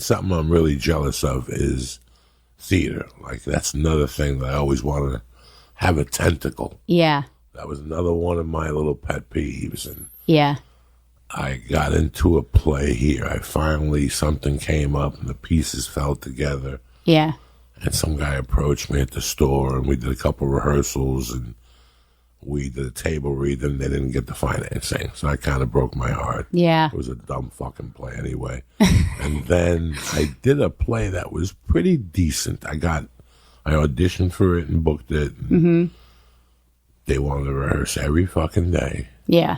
that's something I'm really jealous of is theater. Like, that's another thing that I always wanted to have a tentacle. Yeah. That was another one of my little pet peeves. And yeah. I got into a play here. Something came up and the pieces fell together. Yeah. And some guy approached me at the store and we did a couple rehearsals and we did a table read and they didn't get the financing. So I kind of broke my heart. Yeah. It was a dumb fucking play anyway. And then I did a play that was pretty decent. I auditioned for it and booked it. And they wanted to rehearse every fucking day. Yeah.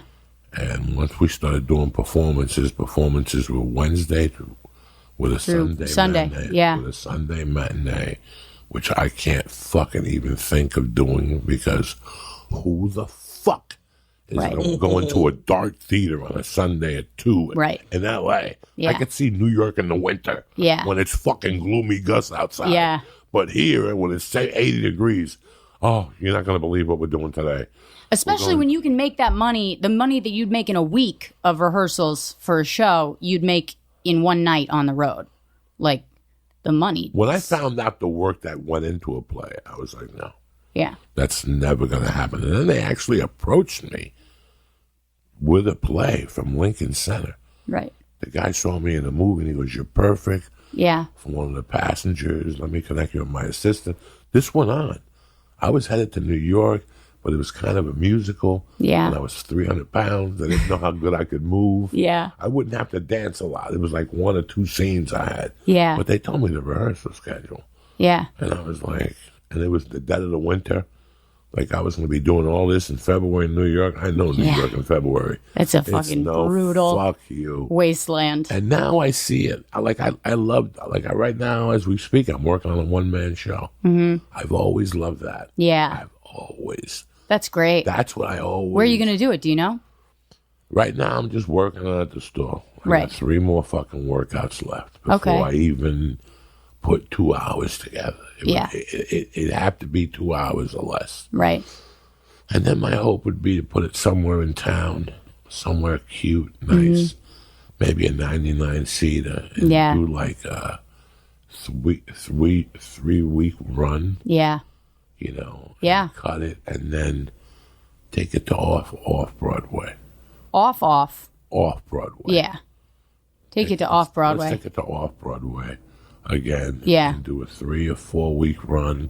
And once we started doing performances were Wednesday with a Sunday matinee. Yeah. With a Sunday matinee, which I can't fucking even think of doing because who the fuck is going to a dark theater on a Sunday at 2 in L.A.? Yeah. I could see New York in the winter when it's fucking gloomy gusts outside. Yeah. But here, when it's 80 degrees, oh, you're not going to believe what we're doing today. Especially when you can make that money, the money that you'd make in a week of rehearsals for a show, you'd make in one night on the road. Like, the money. When I found out the work that went into a play, I was like, no. Yeah. That's never going to happen. And then they actually approached me with a play from Lincoln Center. Right. The guy saw me in the movie and he goes, you're perfect. Yeah. For one of the passengers. Let me connect you with my assistant. This went on. I was headed to New York, but it was kind of a musical. Yeah. And I was 300 pounds. I didn't know how good I could move. Yeah. I wouldn't have to dance a lot. It was like 1 or 2 scenes I had. Yeah. But they told me the rehearsal schedule. Yeah. And I was like, and it was the dead of the winter. Like I was going to be doing all this in February in New York. I know New York in February. It's a fucking brutal fuck you wasteland. And now I see it. I love, right now as we speak, I'm working on a one-man show. I've always loved that. Yeah. I've always. That's great. That's what I always. Where are you going to do it? Do you know? Right now I'm just working on it at the store. I got 3 more fucking workouts left before I even put 2 hours together. It'd have to be 2 hours or less. Right. And then my hope would be to put it somewhere in town, somewhere cute, nice, maybe a 99-seater, and do like a 3-week run. Yeah. You know. Yeah. Cut it and then take it to off Broadway. Off Broadway. Yeah. Take it to off Broadway. Let's take it to off Broadway again. Yeah. And do a 3 or 4 week run.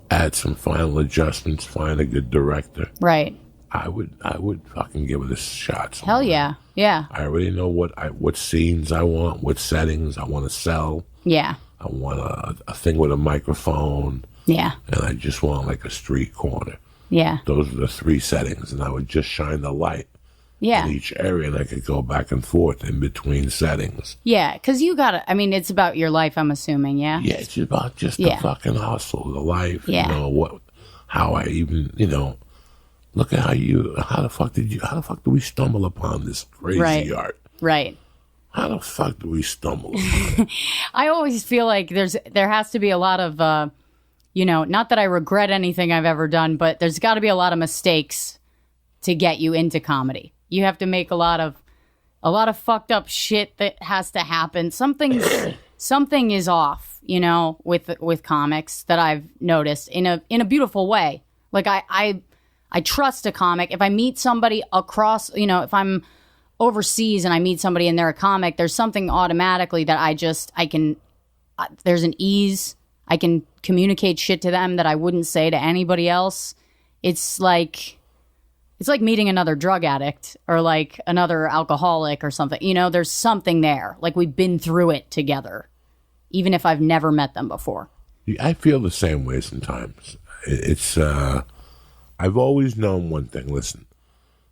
Add some final adjustments. Find a good director. Right. I would fucking give it a shot. Somewhere. Hell yeah. Yeah. I already know what scenes I want, what settings I want to sell. Yeah. I want a thing with a microphone. Yeah. And I just want like a street corner. Yeah. Those are the 3 settings, and I would just shine the light. Yeah. In each area, and I could go back and forth in between settings. Yeah, because you got to, I mean, it's about your life, I'm assuming, yeah? Yeah, it's about just the fucking hustle, the life, you know, how I even, you know, look at how the fuck do we stumble upon this crazy art? Right. How the fuck do we stumble upon it? I always feel like there has to be a lot of, you know, not that I regret anything I've ever done, but there's got to be a lot of mistakes to get you into comedy. You have to make a lot of fucked up shit that has to happen. Something is off, you know, with comics that I've noticed in a beautiful way. Like I trust a comic. If I meet somebody across, you know, if I'm overseas and I meet somebody and they're a comic, there's something automatically that there's an ease. I can communicate shit to them that I wouldn't say to anybody else. It's like meeting another drug addict or like another alcoholic or something. You know, there's something there. Like we've been through it together, even if I've never met them before. I feel the same way sometimes. It's, I've always known one thing. Listen,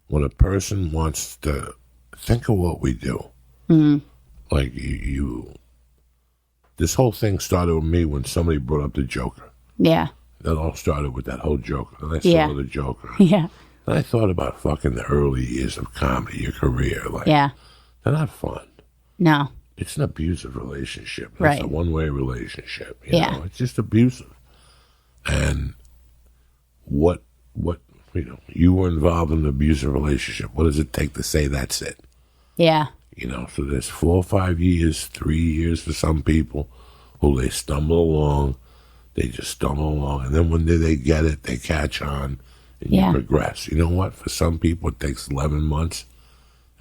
when a person wants to think of what we do, like this whole thing started with me when somebody brought up the Joker. Yeah. That all started with that whole Joker. And I saw the Joker. Yeah. And I thought about fucking the early years of comedy, your career. Like, they're not fun. No. It's an abusive relationship. It's a one-way relationship. You know? It's just abusive. And what, you know, you were involved in an abusive relationship. What does it take to say that's it? Yeah. You know, so there's 4 or 5 years, 3 years for some people who they stumble along. They just stumble along. And then when they get it, they catch on and you progress. You know what? For some people, it takes 11 months.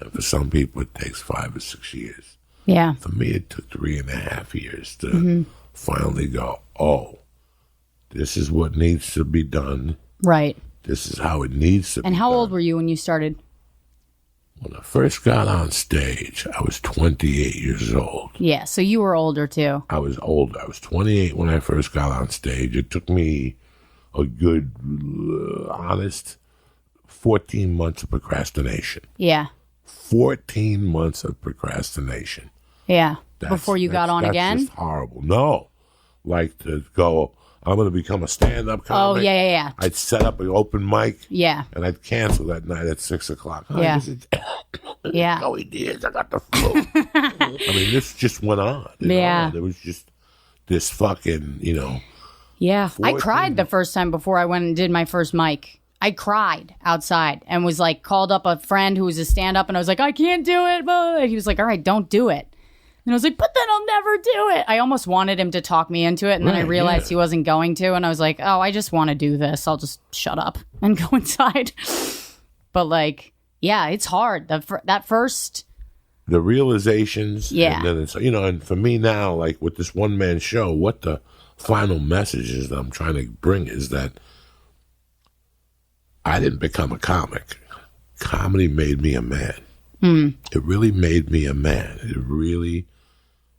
And for some people, it takes 5 or 6 years. Yeah. For me, it took 3.5 years to finally go, oh, this is what needs to be done. Right. This is how it needs to be done. And how old were you when you started? When I first got on stage, I was 28 years old. Yeah, so you were older too. I was older. I was 28 when I first got on stage. It took me a good, honest 14 months of procrastination. Yeah. 14 months of procrastination. Yeah. Before you got on again? That's just horrible. No. Like to go, I'm going to become a stand-up comic. Oh, yeah. I'd set up an open mic. Yeah. And I'd cancel that night at 6 o'clock. Yeah. Yeah. Oh, he did. I got the flu. I mean, this just went on. Yeah. There was just this fucking, Yeah. 14. I cried the first time before I went and did my first mic. I cried outside and was like, called up a friend who was a stand-up and I was like, I can't do it. And he was like, all right, don't do it. And I was like, but then I'll never do it. I almost wanted him to talk me into it. And then I realized he wasn't going to. And I was like, oh, I just want to do this. I'll just shut up and go inside. But like, yeah, it's hard. That first. The realizations. Yeah. And then it's, and for me now, like with this one-man show, what the final message is that I'm trying to bring is that I didn't become a comic. Comedy made me a man. It really made me a man. It really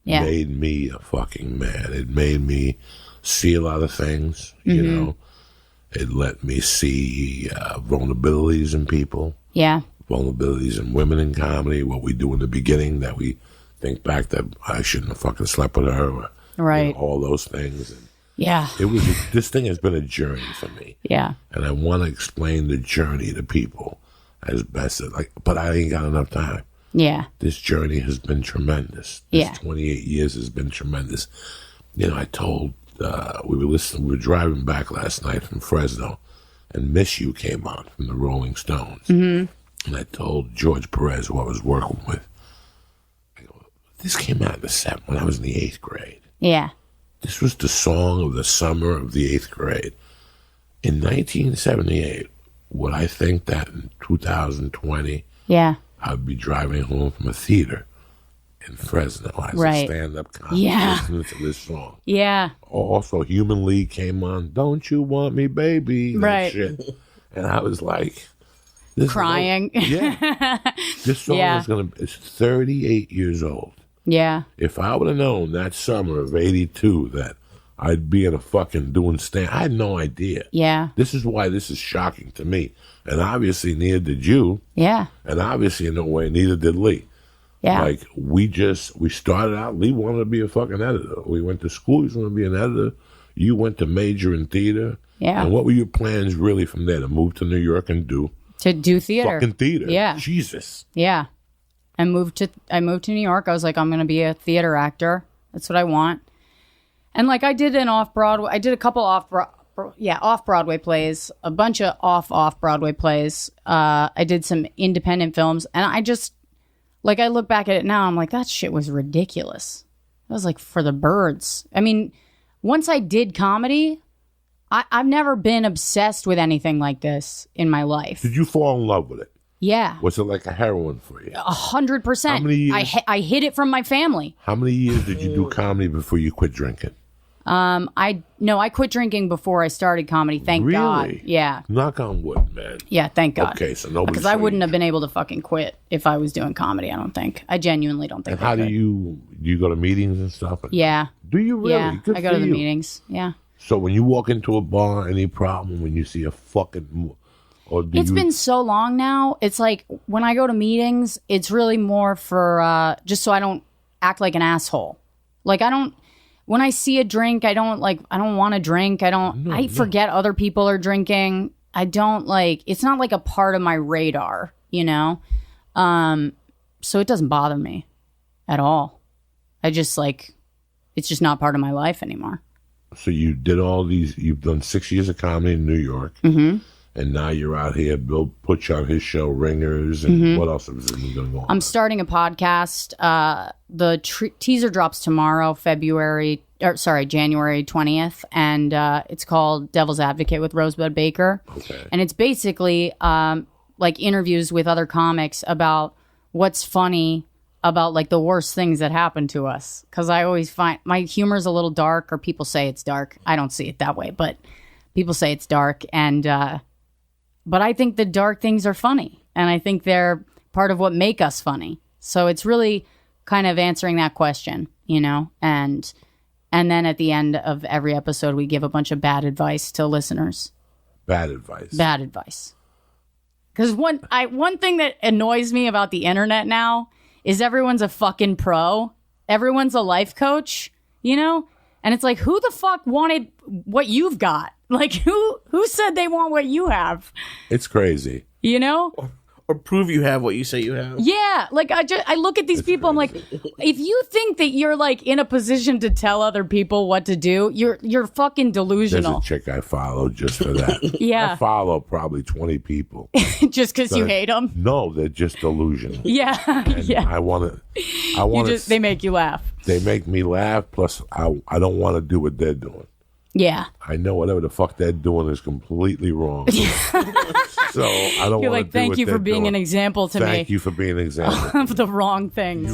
made me a fucking man. It made me see a lot of things, It let me see vulnerabilities in people. Yeah. Vulnerabilities in women in comedy, what we do in the beginning that we think back that I shouldn't have fucking slept with her. Or, right. All those things. And yeah. This thing has been a journey for me. Yeah. And I want to explain the journey to people as best as but I ain't got enough time. Yeah. This journey has been tremendous. This 28 years has been tremendous. I told, we were driving back last night from Fresno and Miss You came on from the Rolling Stones. Mm-hmm. And I told George Perez, who I was working with, I go, this came out in the when I was in the 8th grade. Yeah. This was the song of the summer of the 8th grade. In 1978, would I think that in 2020, I'd be driving home from a theater in Fresno as a stand-up comic listening to this song. Yeah. Also, Human League came on, Don't You Want Me, Baby? That shit. And I was like... crying. This song it's 38 years old. Yeah. If I would have known that summer of 82 that I'd be in a fucking doing stand, I had no idea. Yeah. This is why this is shocking to me. And obviously neither did you. Yeah. And obviously in no way neither did Lee. Yeah. Like we started out, Lee wanted to be a fucking editor. We went to school, he was going to be an editor. You went to major in theater. Yeah. And what were your plans really from there? To move to New York and do theater. Fucking theater. Yeah. Jesus. Yeah. I moved to New York. I was like, I'm going to be a theater actor. That's what I want. And like I did a couple off-Broadway plays, a bunch of off-Broadway plays. I did some independent films and I just, like I look back at it now, I'm like, that shit was ridiculous. That was like for the birds. I mean, once I did comedy, I've never been obsessed with anything like this in my life. Did you fall in love with it? Yeah. Was it like a heroin for you? 100%. How many years? I hid it from my family. How many years did you do comedy before you quit drinking? I quit drinking before I started comedy. Thank God. Really? Yeah. Knock on wood, man. Yeah, thank God. Okay, so nobody. Because I wouldn't have been able to fucking quit if I was doing comedy. I don't think. I genuinely don't think. And how do you go to meetings and stuff? Yeah. Do you really? Yeah, Good I go to the meetings. Yeah. So when you walk into a bar, any problem when you see a fucking... It's been so long now. It's like when I go to meetings, it's really more for just so I don't act like an asshole. Like when I see a drink, I don't want to drink. I forget other people are drinking. I don't it's not like a part of my radar, So it doesn't bother me at all. I just it's just not part of my life anymore. So you did all these, you've done 6 years of comedy in New York. Mm-hmm. and now you're out here. Bill put you on his show, Ringers, and what else is going on? I'm starting a podcast. The teaser drops tomorrow, January 20th, and it's called Devil's Advocate with Rosebud Baker. Okay. And it's basically like interviews with other comics about what's funny about like the worst things that happen to us. Because I always find my humor's a little dark, or people say it's dark. I don't see it that way, but people say it's dark. And but I think the dark things are funny, and I think they're part of what make us funny. So it's really kind of answering that question, you know, and then at the end of every episode, we give a bunch of bad advice to listeners. Bad advice. Bad advice. Because one thing that annoys me about the internet now is everyone's a fucking pro. Everyone's a life coach, you know? And it's like, who the fuck wanted what you've got? Like, who said they want what you have? It's crazy. You know? Or prove you have what you say you have. Yeah, like I look at these people, I'm like, if you think that you're like in a position to tell other people what to do, you're fucking There's delusional. a chick I follow just for that. Yeah. I follow probably 20 people. Just because you hate them. No, they're just delusional. Yeah, And yeah. I want to. They make you laugh. They make me laugh. Plus, I don't want to do what they're doing. Yeah. I know whatever the fuck they're doing is completely wrong. So I don't want to You're like, do thank what you for they're being doing. an example to me Thank you for being an example. of the wrong things.